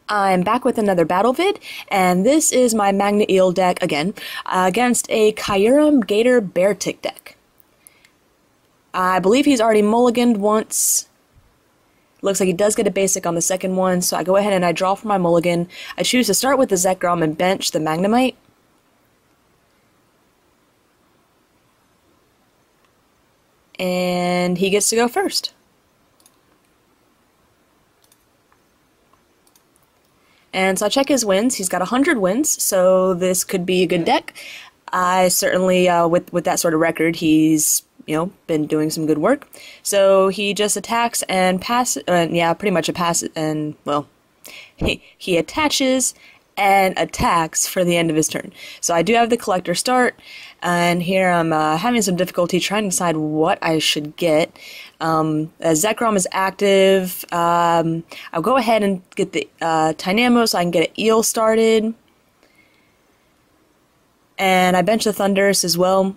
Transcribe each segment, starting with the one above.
I'm back with another battle vid, and this is my MagneEel deck again, against a Kyurem Feraligatr Beartic deck. I believe he's already mulliganed once. Looks like he does get a basic on the second one, so I go ahead and I draw for my mulligan. I choose to start with the Zekrom and bench the Magnemite. And he gets to go first. And so I check his wins. He's got 100 wins, so this could be a good deck. I certainly, with that sort of record, he's been doing some good work. So he just attacks and passes. Yeah, pretty much a pass. And well, he attaches and attacks for the end of his turn. So I do have the collector start, and here I'm having some difficulty trying to decide what I should get. As Zekrom is active, I'll go ahead and get the Tynamo so I can get an eel started. And I bench the Thundurus as well.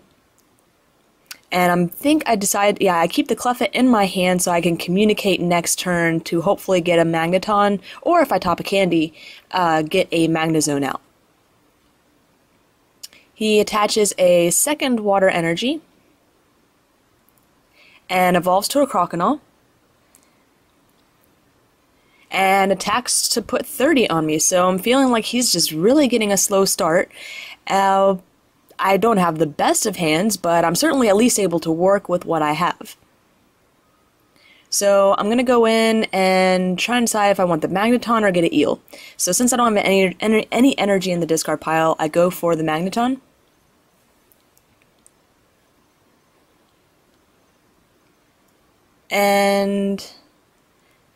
And I decide, yeah, I keep the Cleffa in my hand so I can communicate next turn to hopefully get a Magneton, or if I top a Candy, get a Magnezone out. He attaches a second Water Energy and evolves to a Croconaw and attacks to put 30 on me, so I'm feeling like he's just really getting a slow start. I don't have the best of hands, but I'm certainly at least able to work with what I have. So I'm going to go in and try and decide if I want the Magneton or get an Eel. So since I don't have any energy in the discard pile, I go for the Magneton. And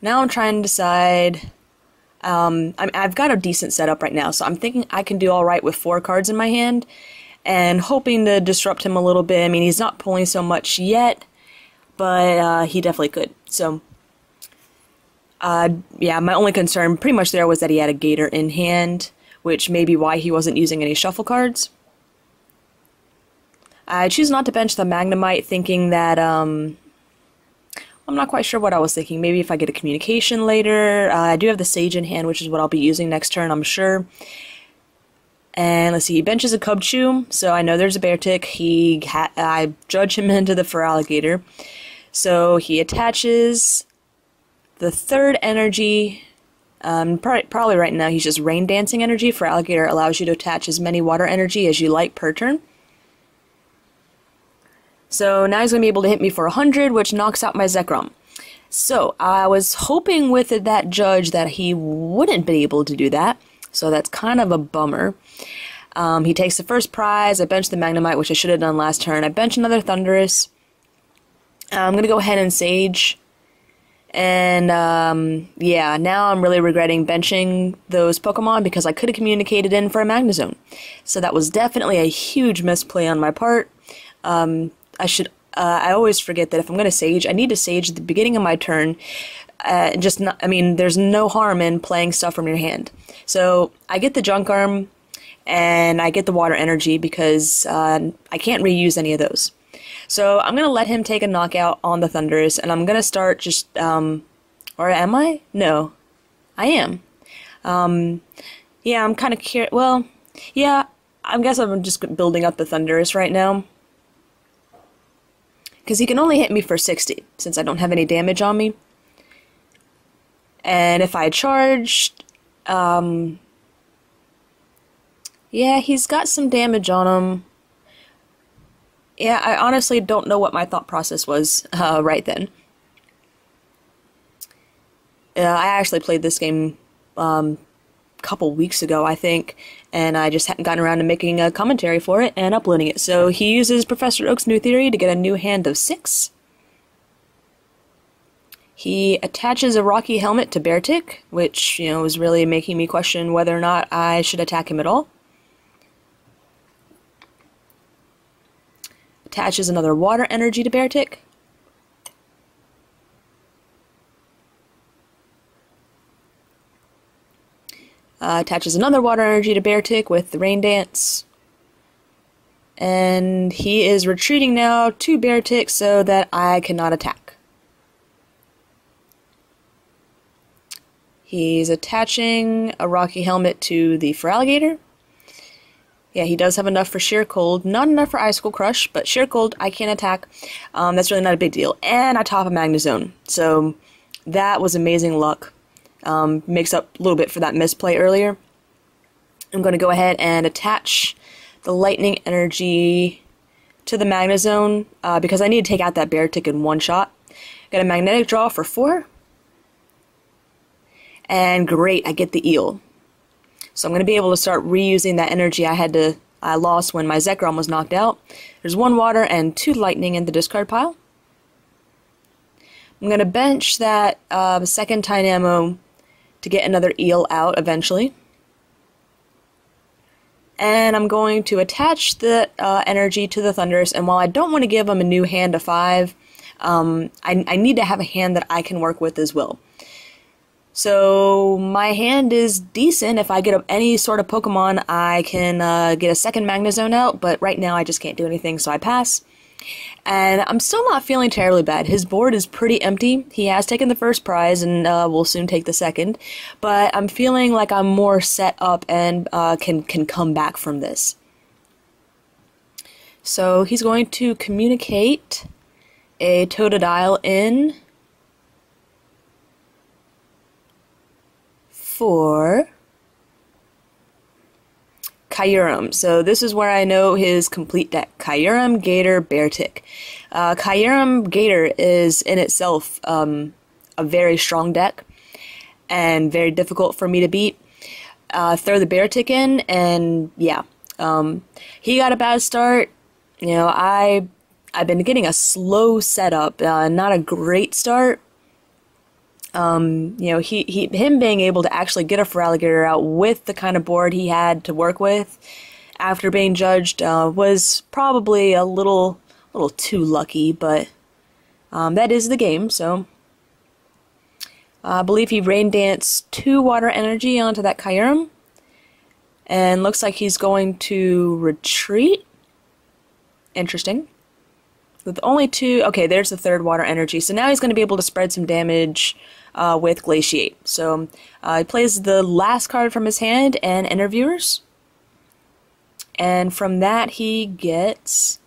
now I'm trying to decide. I've got a decent setup right now, so I'm thinking I can do alright with 4 cards in my hand, and hoping to disrupt him a little bit. I mean, he's not pulling so much yet, but he definitely could. So, yeah, my only concern pretty much there was that he had a Gator in hand, which may be why he wasn't using any shuffle cards. I choose not to bench the Magnemite, thinking that, I'm not quite sure what I was thinking. Maybe if I get a communication later. I do have the Sage in hand, which is what I'll be using next turn, I'm sure. And let's see, he benches a Cubchoo, so I know there's a Beartic. I judge him into the Feraligatr. So he attaches the third energy. Probably right now he's just Rain Dancing energy. Feraligatr allows you to attach as many water energy as you like per turn. So now he's going to be able to hit me for 100, which knocks out my Zekrom. So I was hoping with that judge that he wouldn't be able to do that. So that's kind of a bummer. He takes the first prize. I bench the Magnemite, which I should have done last turn. I bench another Thundurus. I'm going to go ahead and Sage. And, yeah, now I'm really regretting benching those Pokemon because I could have communicated in for a Magnezone. So that was definitely a huge misplay on my part. I always forget that if I'm going to Sage, I need to Sage at the beginning of my turn. There's no harm in playing stuff from your hand. So I get the Junk Arm, and I get the Water Energy because I can't reuse any of those. So I'm going to let him take a knockout on the Thundurus, and I'm going to start just, or am I? No, I am. Yeah, I'm kind of curious. Well, yeah, I guess I'm just building up the Thundurus right now. Because he can only hit me for 60, since I don't have any damage on me. And if I charged, yeah, he's got some damage on him. Yeah, I honestly don't know what my thought process was right then. I actually played this game a couple weeks ago, I think, and I just hadn't gotten around to making a commentary for it and uploading it. So he uses Professor Oak's new theory to get a new hand of 6. He attaches a Rocky Helmet to Beartic, which, was really making me question whether or not I should attack him at all. Attaches another Water Energy to Beartic. Attaches another Water Energy to Beartic with the Rain Dance. And he is retreating now to Beartic so that I cannot attack. He's attaching a rocky helmet to the Feraligatr. Yeah, he does have enough for Sheer Cold. Not enough for Icicle Crush, but Sheer Cold, I can attack. That's really not a big deal. And I top a Magnezone. So that was amazing luck. Makes up a little bit for that misplay earlier. I'm going to go ahead and attach the Lightning Energy to the Magnezone because I need to take out that Beartic in one shot. Got a Magnetic Draw for 4. And great, I get the Eel. So I'm going to be able to start reusing that energy I lost when my Zekrom was knocked out. There's 1 water and 2 lightning in the discard pile. I'm going to bench that second Tynamo to get another Eel out eventually. And I'm going to attach the energy to the Thundurus, and while I don't want to give him a new hand of 5, I need to have a hand that I can work with as well. So my hand is decent. If I get any sort of Pokemon, I can get a second Magnezone out, but right now I just can't do anything, so I pass. And I'm still not feeling terribly bad. His board is pretty empty. He has taken the first prize and will soon take the second, but I'm feeling like I'm more set up and can come back from this. So he's going to communicate a Totodile in for Kyurem. So this is where I know his complete deck. Kyurem Gator Beartic. Kyurem Gator is in itself a very strong deck and very difficult for me to beat. Throw the Beartic in and yeah, he got a bad start. You know, I've been getting a slow setup, not a great start. You know, him being able to actually get a Feraligatr out with the kind of board he had to work with after being judged was probably a little too lucky, but that is the game. So I believe he Rain Danced 2 water energy onto that Kyurem, and looks like he's going to retreat. Interesting. With only 2, okay, there's the 3rd water energy. So now he's going to be able to spread some damage with Glaciate. So he plays the last card from his hand and Interviewers. And from that he gets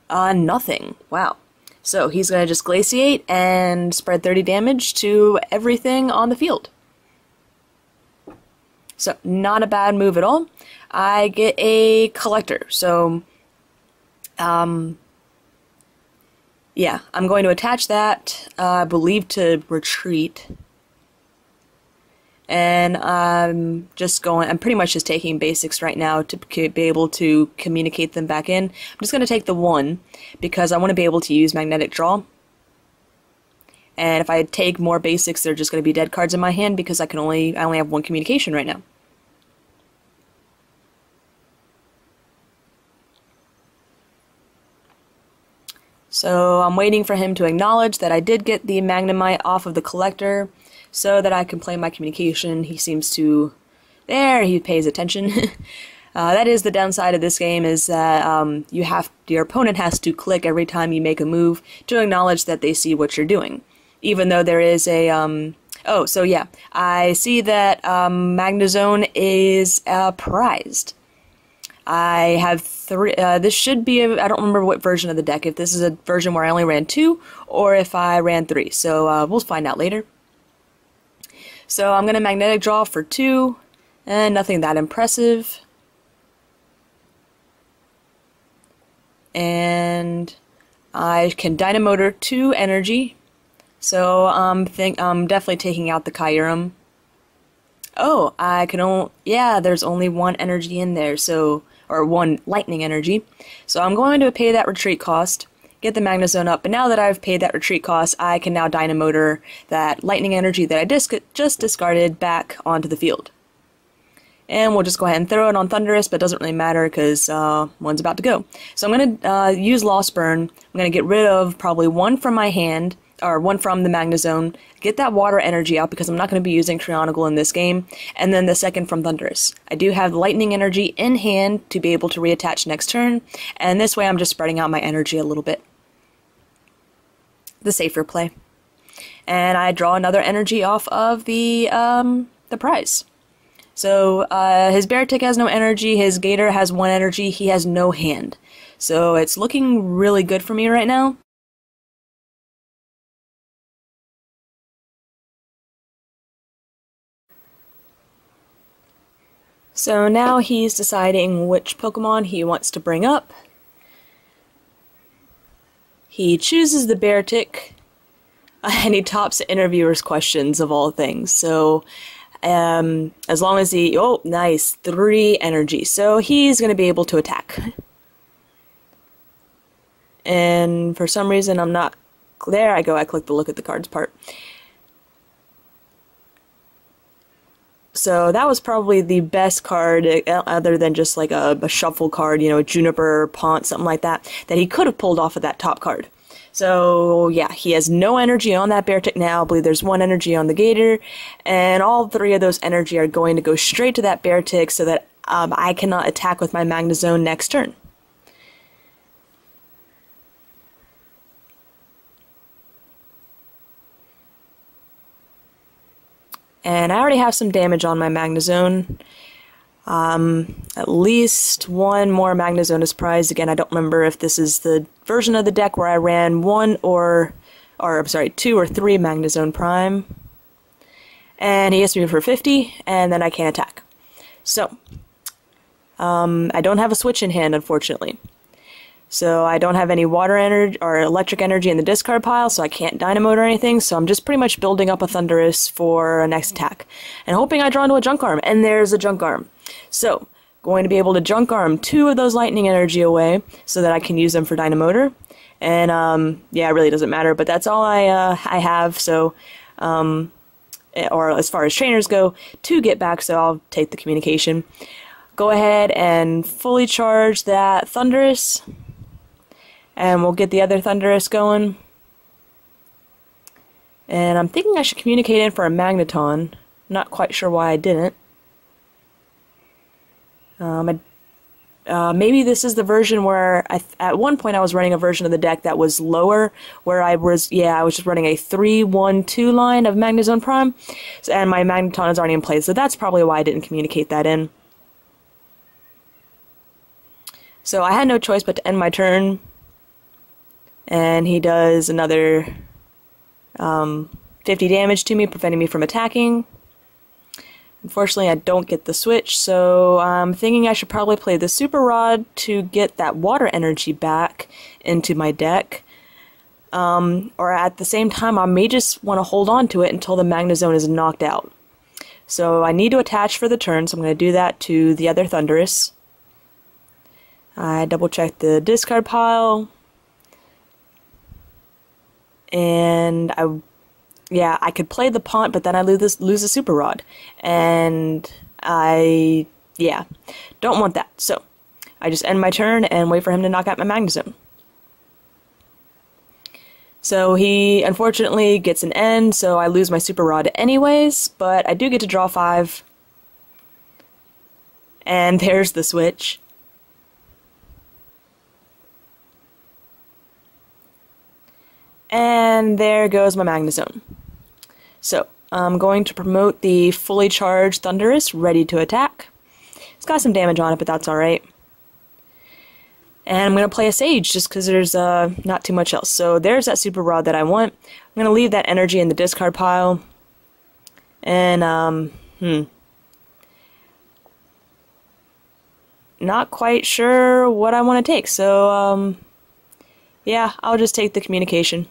nothing. Wow. So he's going to just Glaciate and spread 30 damage to everything on the field. So not a bad move at all. I get a Collector. So yeah, I'm going to attach that, I believe, to retreat. And I'm pretty much just taking basics right now to be able to communicate them back in. I'm just going to take the 1 because I want to be able to use Magnetic Draw. And if I take more basics, they're just going to be dead cards in my hand because I only have 1 communication right now. So I'm waiting for him to acknowledge that I did get the Magnemite off of the Collector so that I can play my communication. He seems to... There, he pays attention. That is the downside of this game, is that your opponent has to click every time you make a move to acknowledge that they see what you're doing. Even though there is a... Oh, so yeah, I see that Magnezone is prized. I have 3, this should be, I don't remember what version of the deck, if this is a version where I only ran 2, or if I ran 3, so we'll find out later. So I'm going to Magnetic Draw for 2, and nothing that impressive. And I can Dynamotor 2 energy, so I'm definitely taking out the Kyurem. Oh, I can only, yeah, there's only 1 energy in there, so... or 1 lightning energy. So I'm going to pay that retreat cost, get the Magnezone up, but now that I've paid that retreat cost, I can now Dynamotor that lightning energy that I just discarded back onto the field. And we'll just go ahead and throw it on Thundurus, but it doesn't really matter because one's about to go. So I'm going to use Lost Burn. I'm going to get rid of probably 1 from my hand, or 1 from the Magnezone, get that water energy out because I'm not going to be using Trionicle in this game, and then the second from Thundurus. I do have lightning energy in hand to be able to reattach next turn, and this way I'm just spreading out my energy a little bit. The safer play. and I draw another energy off of the prize. So his Beartic has no energy, his Gator has 1 energy, he has no hand. So it's looking really good for me right now. So now he's deciding which Pokemon he wants to bring up. He chooses the Beartic, and he tops the interviewer's questions of all things. So as long as he, oh nice, 3 energy, so he's going to be able to attack. And for some reason I'm not, there I go, I clicked the look at the cards part. So that was probably the best card, other than just like a shuffle card, you know, a Juniper, Pont, something like that, that he could have pulled off of that top card. So yeah, he has no energy on that Beartic now. I believe there's 1 energy on the Gator, and all 3 of those energy are going to go straight to that Beartic so that I cannot attack with my Magnezone next turn. And I already have some damage on my Magnezone. At least 1 more Magnezone is prized. Again, I don't remember if this is the version of the deck where I ran 2 or 3 Magnezone Prime. And he hits me for 50, and then I can't attack. So, I don't have a switch in hand, unfortunately. So I don't have any water energy or electric energy in the discard pile, so I can't Dynamote or anything, so I'm just pretty much building up a Thundurus for a next attack. And hoping I draw into a Junk Arm, and there's a Junk Arm. So, going to be able to Junk Arm 2 of those lightning energy away, so that I can use them for Dynamotor. And, yeah, it really doesn't matter, but that's all I have, so, or as far as trainers go, 2 get back, so I'll take the communication. Go ahead and fully charge that Thundurus. And we'll get the other Thundurus going. And I'm thinking I should communicate in for a Magneton. Not quite sure why I didn't. Maybe this is the version where, at one point I was running a version of the deck that was lower, where I was just running a 3-1-2 line of Magnezone Prime, and my Magneton is already in place, so that's probably why I didn't communicate that in. So I had no choice but to end my turn. And he does another 50 damage to me, preventing me from attacking. Unfortunately, I don't get the switch, so I'm thinking I should probably play the Super Rod to get that water energy back into my deck. Or at the same time, I may just want to hold on to it until the Magnezone is knocked out. So I need to attach for the turn, so I'm going to do that to the other Thundurus. I double check the discard pile. And I could play the Pont, but then I lose the Super Rod. And I don't want that. So I just end my turn and wait for him to knock out my Magnezone. So he unfortunately gets an end, so I lose my Super Rod anyways, but I do get to draw 5. And there's the switch. And there goes my Magnezone. So, I'm going to promote the fully charged Thundurus, ready to attack. It's got some damage on it, but that's alright. And I'm going to play a Sage, just because there's not too much else. So there's that Super Rod that I want. I'm going to leave that energy in the discard pile. And, not quite sure what I want to take. So, yeah, I'll just take the communication.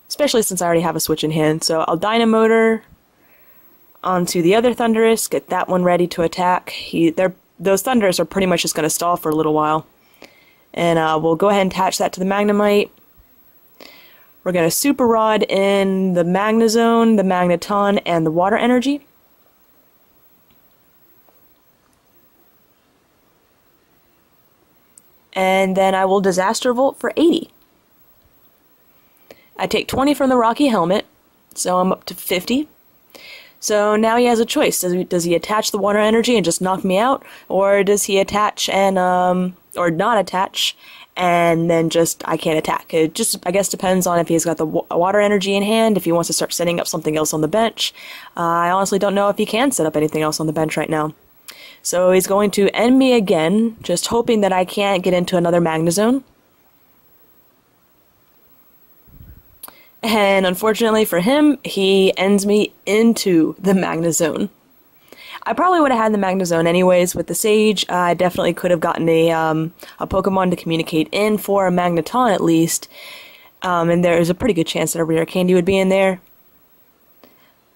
Especially since I already have a switch in hand. So I'll Dynamotor onto the other Thundurus, get that one ready to attack. Those Thundurus are pretty much just going to stall for a little while. And we'll go ahead and attach that to the Magnemite. We're going to Super Rod in the Magnezone, the Magneton, and the Water Energy. And then I will Disaster Volt for 80. I take 20 from the Rocky Helmet, so I'm up to 50. So now he has a choice. Does he attach the water energy and just knock me out? Or does he attach and or not attach, and then just I can't attack. It just, I guess, depends on if he's got the water energy in hand, if he wants to start setting up something else on the bench. I honestly don't know if he can set up anything else on the bench right now. So he's going to end me again, just hoping that I can't get into another Magnezone. And unfortunately for him, he ends me into the Magnezone. I probably would have had the Magnezone anyways with the Sage. I definitely could have gotten a Pokemon to communicate in for a Magneton at least. And there's a pretty good chance that a rare candy would be in there.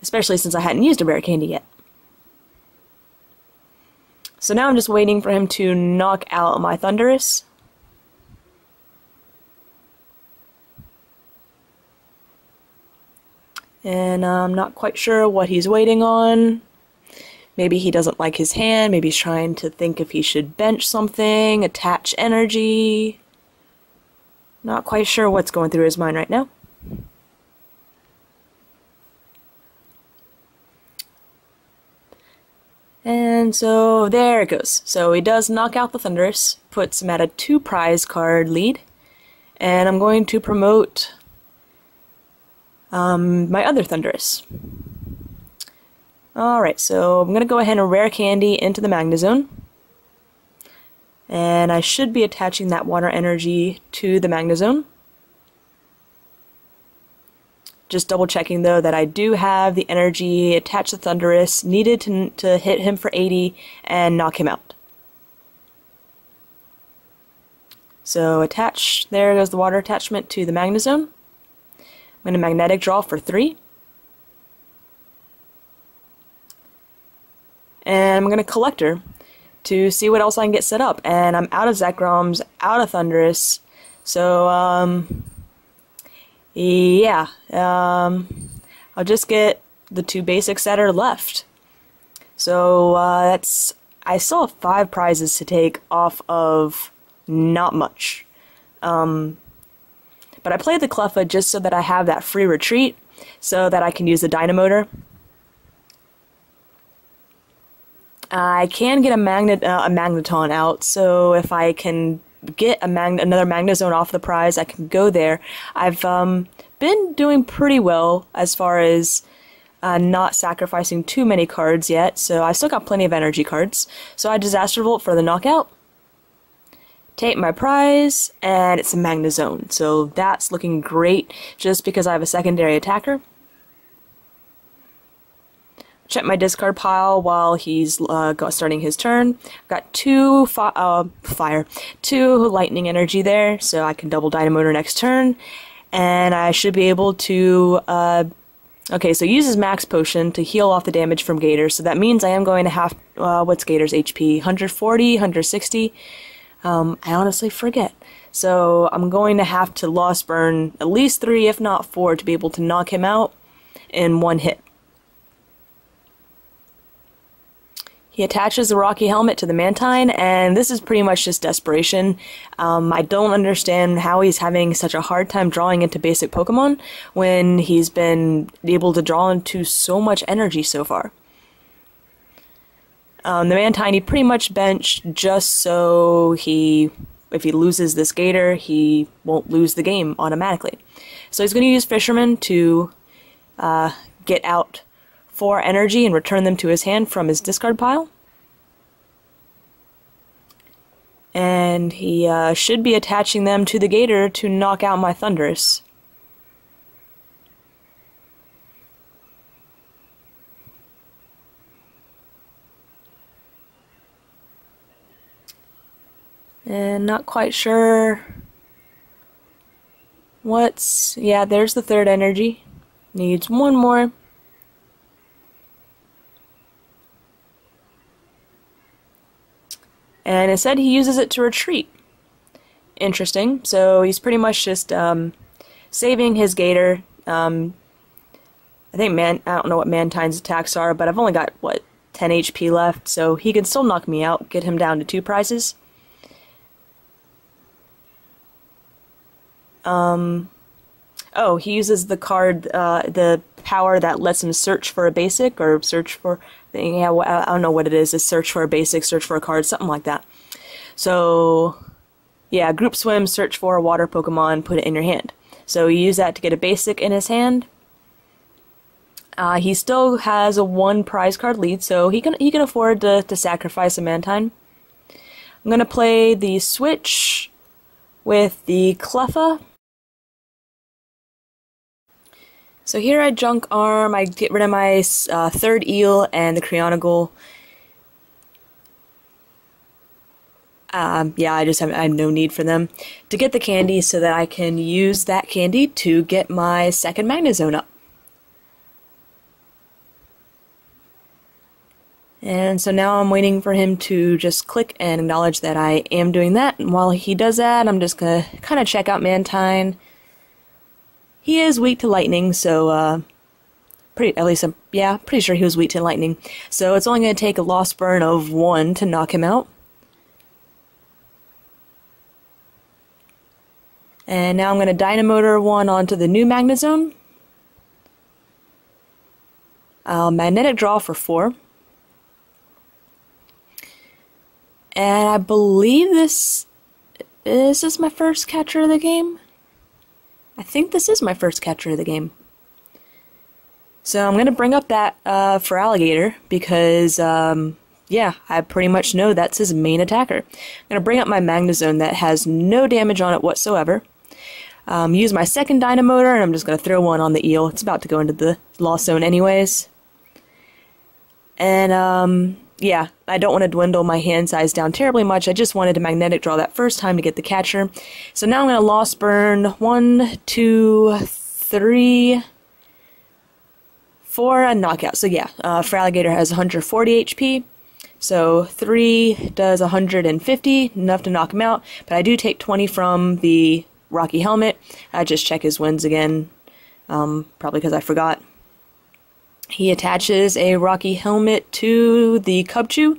Especially since I hadn't used a rare candy yet. So now I'm just waiting for him to knock out my Thundurus. And I'm not quite sure what he's waiting on. Maybe he doesn't like his hand, maybe he's trying to think if he should bench something, attach energy. Not quite sure what's going through his mind right now. And so there it goes. So he does knock out the Thundurus, puts him at a 2 prize card lead, and I'm going to promote my other Thundurus. Alright, so I'm going to go ahead and rare candy into the Magnezone. And I should be attaching that water energy to the Magnezone. Just double checking though that I do have the energy attached to Thundurus needed to hit him for 80 and knock him out. So attach, there goes the water attachment to the Magnezone. I'm going to magnetic draw for 3. And I'm going to Collector to see what else I can get set up. And I'm out of Zekroms, out of Thundurus. So, yeah. I'll just get the 2 basics that are left. So, I still have 5 prizes to take off of not much. But I played the Cleffa just so that I have that free retreat, so that I can use the Dynamotor. I can get a Magneton out, so if I can get another Magnezone off the prize, I can go there. I've been doing pretty well as far as not sacrificing too many cards yet, so I still got plenty of energy cards. So I Disaster Volt for the knockout, take my prize, and it's a Magnezone. So that's looking great just because I have a secondary attacker. Check my discard pile while he's starting his turn. Got 2 lightning energy there, so I can double Dynamotor next turn. And I should be able to... okay, so uses Max Potion to heal off the damage from Gator, so that means I am going to have... what's Gator's HP? 140? 160? I honestly forget. So I'm going to have to Lost Burn at least 3, if not 4, to be able to knock him out in 1 hit. He attaches the Rocky Helmet to the Mantine, and this is pretty much just desperation. I don't understand how he's having such a hard time drawing into basic Pokemon when he's been able to draw into so much energy so far. The Mantine he pretty much benched just so if he loses this Gator, he won't lose the game automatically. So he's going to use Fisherman to get out 4 energy and return them to his hand from his discard pile. And he should be attaching them to the Gator to knock out my Thundurus. And not quite sure what's... yeah, there's the 3rd energy. Needs 1 more. And it said he uses it to retreat. Interesting. So he's pretty much just saving his Gator. I think I don't know what Mantine's attacks are, but I've only got, what, 10 HP left, so he can still knock me out, get him down to 2 prizes. Oh, he uses the card, the power that lets him search for a basic, or search for, yeah, I don't know what it is, search for a basic, search for a card, something like that. So, yeah, group swim, search for a water Pokemon, put it in your hand. So you use that to get a basic in his hand. He still has a 1 prize card lead, so he can afford to sacrifice a Mantine. I'm gonna play the switch with the Cleffa. So here I Junk Arm, I get rid of my 3rd eel and the Creonagle. Yeah, I have no need for them to get the candy so that I can use that candy to get my 2nd Magnezone up. And so now I'm waiting for him to just click and acknowledge that I am doing that. And while he does that, I'm just going to kind of check out Mantine. He is weak to lightning, so pretty sure he was weak to lightning. So it's only going to take a lost burn of 1 to knock him out. And now I'm going to Dynamotor 1 onto the new Magnezone. I'll Magnetic Draw for 4. And I believe this is my first catcher of the game. I think this is my first catcher of the game. So I'm going to bring up that Feraligatr because, yeah, I pretty much know that's his main attacker. I'm going to bring up my Magnezone that has no damage on it whatsoever. Use my 2nd Dynamotor, and I'm just going to throw 1 on the eel. It's about to go into the Lost Zone anyways. And, yeah, I don't want to dwindle my hand size down terribly much. I just wanted to Magnetic Draw that first time to get the catcher. So now I'm going to Lost Burn 1, 2, 3, 4, and Knockout. So yeah, Feraligatr has 140 HP. So 3 does 150, enough to knock him out. But I do take 20 from the Rocky Helmet. I just check his wins again, probably because I forgot. He attaches a Rocky Helmet to the Cubchoo.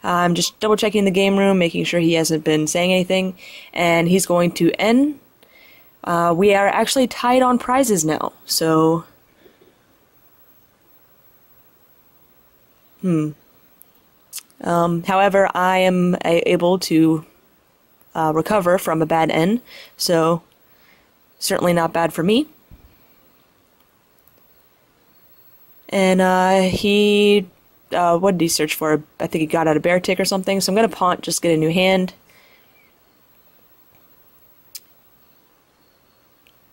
I'm just double checking the game room, making sure he hasn't been saying anything. And he's going to N. We are actually tied on prizes now, so... however, I am able to recover from a bad N, so certainly not bad for me. And what did he search for? I think he got out a Beartic or something, so I'm going to Pont, just get a new hand.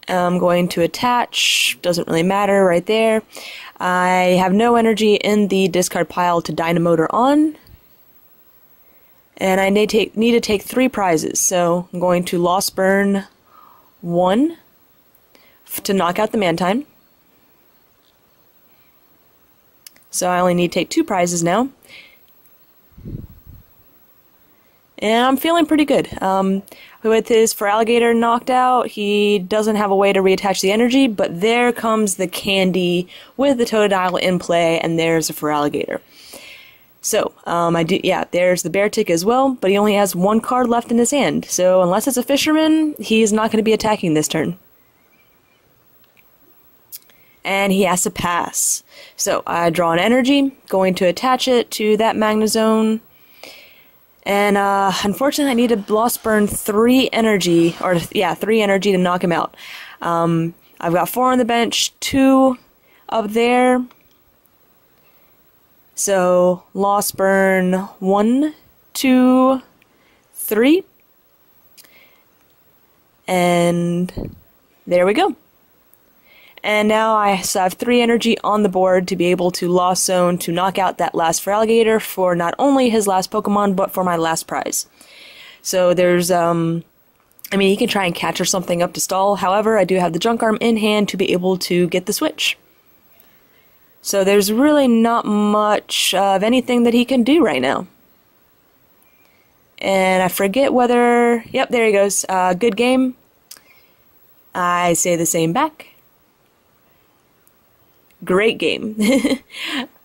I'm going to attach, doesn't really matter right there. I have no energy in the discard pile to Dynamotor on. And I need to take 3 prizes, so I'm going to Lost Burn 1 to knock out the Mantine. So I only need to take 2 prizes now. And I'm feeling pretty good. With his Feraligatr knocked out, he doesn't have a way to reattach the energy, but there comes the candy with the Totodile in play, and there's a Feraligatr. So, there's the Beartic as well, but he only has 1 card left in his hand, so unless it's a Fisherman, he's not going to be attacking this turn. And he has to pass. So I draw an energy, going to attach it to that Magnezone, and unfortunately I need to Lost Burn 3 energy, 3 energy to knock him out. I've got 4 on the bench, 2 up there, so Lost Burn 1, 2, 3, and there we go. And now I have 3 energy on the board to be able to Lost Zone to knock out that last Feraligatr for not only his last Pokemon, but for my last prize. So there's, he can try and catch or something up to stall. However, I do have the Junk Arm in hand to be able to get the switch. So there's really not much of anything that he can do right now. And I forget whether... Yep, there he goes. Good game. I say the same back. Great game.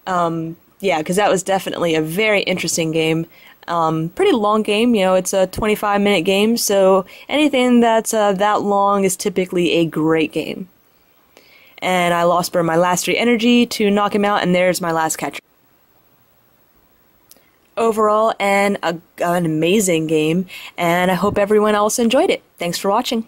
Yeah, because that was definitely a very interesting game. Pretty long game, it's a 25-minute game, so anything that's that long is typically a great game. And I Lost Burn my last 3 energy to knock him out, and there's my last catcher. overall an amazing game, and I hope everyone else enjoyed it. Thanks for watching.